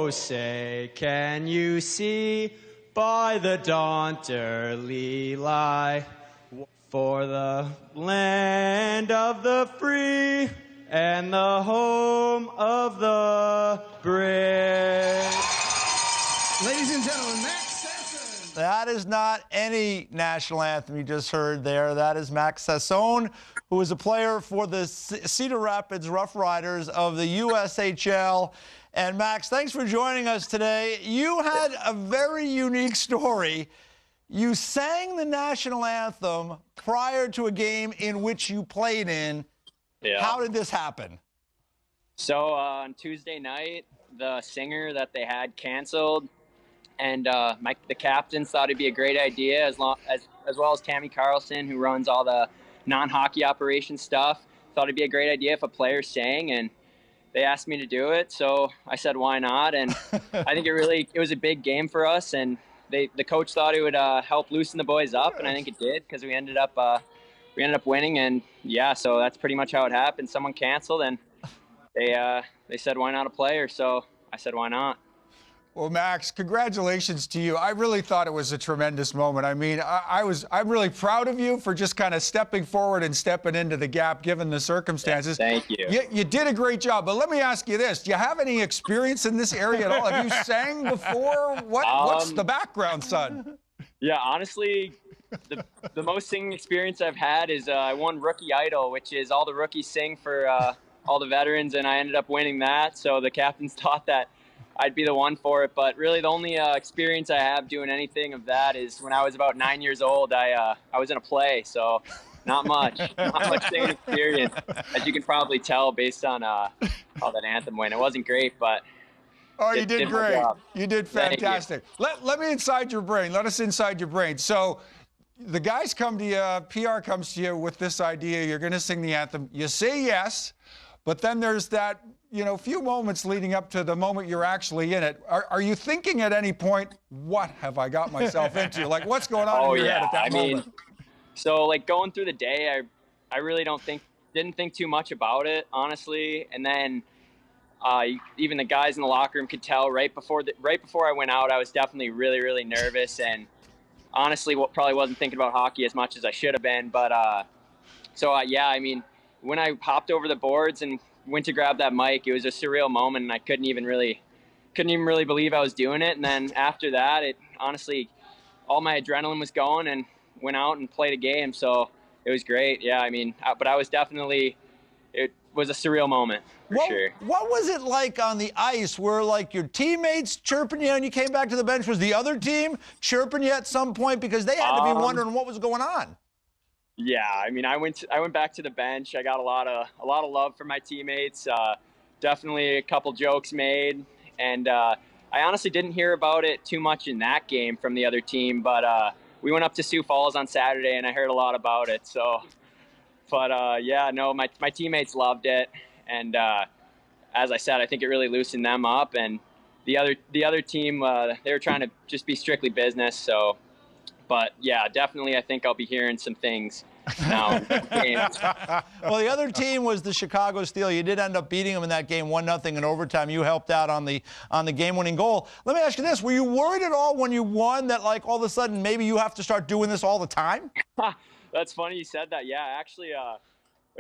Oh, say, can you see by the dawn's early light, for the land of the free and the home of the brave. Ladies and gentlemen, Max Sasson. That is not any national anthem you just heard there. That is Max Sasson, who is a player for the Cedar Rapids RoughRiders of the USHL. And Max, thanks for joining us today. You had a very unique story. You sang the national anthem prior to a game in which you played in. Yeah. How did this happen? So on Tuesday night, the singer that they had canceled, and the captains thought it'd be a great idea, as well as Tammy Carlson, who runs all the non-hockey operation stuff, thought it'd be a great idea if a player sang, and they asked me to do it. So I said, why not? And I think it was a big game for us, and the coach thought it would help loosen the boys up, and I think it did, because we ended up winning. And yeah, so that's pretty much how it happened. Someone canceled, and they said, why not a player? So I said, why not? Well, Max, congratulations to you. I really thought it was a tremendous moment. I mean, I'm really proud of you for just kind of stepping forward and stepping into the gap given the circumstances. Thank you. You did a great job. But let me ask you this. Do you have any experience in this area at all? Have you sang before? What's the background, son? Yeah, honestly, the most singing experience I've had is I won Rookie Idol, which is all the rookies sing for all the veterans, and I ended up winning that. So the captains thought that I'd be the one for it. But really the only experience I have doing anything of that is when I was about 9 years old, I was in a play. So not much singing experience, as you can probably tell based on how that anthem went. It wasn't great, but oh, you did great. You did fantastic. Let me inside your brain. Let us inside your brain. So the guys come to you, PR comes to you with this idea, you're going to sing the anthem. You say yes, but then there's that, few moments leading up to the moment you're actually in it. Are you thinking at any point, what have I got myself into? Like, what's going on in your head at that moment? So like going through the day, I really didn't think too much about it, honestly. And then even the guys in the locker room could tell right before I went out, I was definitely really, really nervous, and honestly, probably wasn't thinking about hockey as much as I should have been. But yeah, I mean, when I hopped over the boards and went to grab that mic, it was a surreal moment, and I couldn't even really believe I was doing it. And then after that, honestly, all my adrenaline was going, and went out and played a game. So it was great. Yeah, I mean, but it was a surreal moment for sure. What was it like on the ice? Were like your teammates chirping you and you came back to the bench? Was the other team chirping you at some point, because they had to be wondering what was going on? Yeah, I mean, I went back to the bench. I got a lot of love from my teammates. Definitely a couple jokes made, and I honestly didn't hear about it too much in that game from the other team. But we went up to Sioux Falls on Saturday, and I heard a lot about it. So, but yeah, no, my teammates loved it, and as I said, I think it really loosened them up. And the other team, they were trying to just be strictly business. So. But yeah, definitely, I think I'll be hearing some things now. Well, the other team was the Chicago Steel. You did end up beating them in that game 1-0 in overtime. You helped out on the game-winning goal. Let me ask you this: were you worried at all when you won that, like, all of a sudden maybe you have to start doing this all the time? That's funny you said that. Yeah, actually, a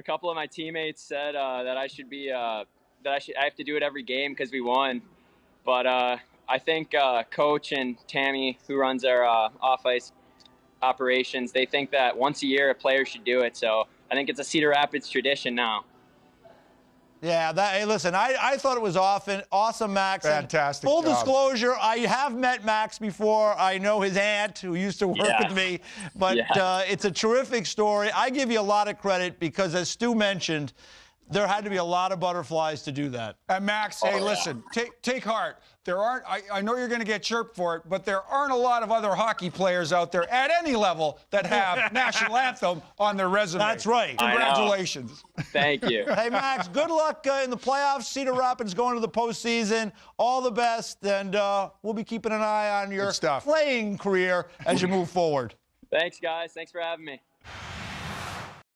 couple of my teammates said that I have to do it every game because we won. But I think Coach and Tammy, who runs our off-ice operations, they think that once a year a player should do it. So I think it's a Cedar Rapids tradition now. Yeah, hey, listen, I thought it was awesome, Max. Fantastic Full job. Disclosure, I have met Max before. I know his aunt, who used to work with me. But it's a terrific story. I give you a lot of credit because, as Stu mentioned, there had to be a lot of butterflies to do that. And Max, hey, listen, take heart. There aren't, I know you're going to get chirped for it, but there aren't a lot of other hockey players out there at any level that have national anthem on their resume. That's right. Congratulations. Thank you. Hey, Max, good luck in the playoffs. Cedar Rapids going to the postseason. All the best, and we'll be keeping an eye on your playing career as you move forward. Thanks, guys. Thanks for having me.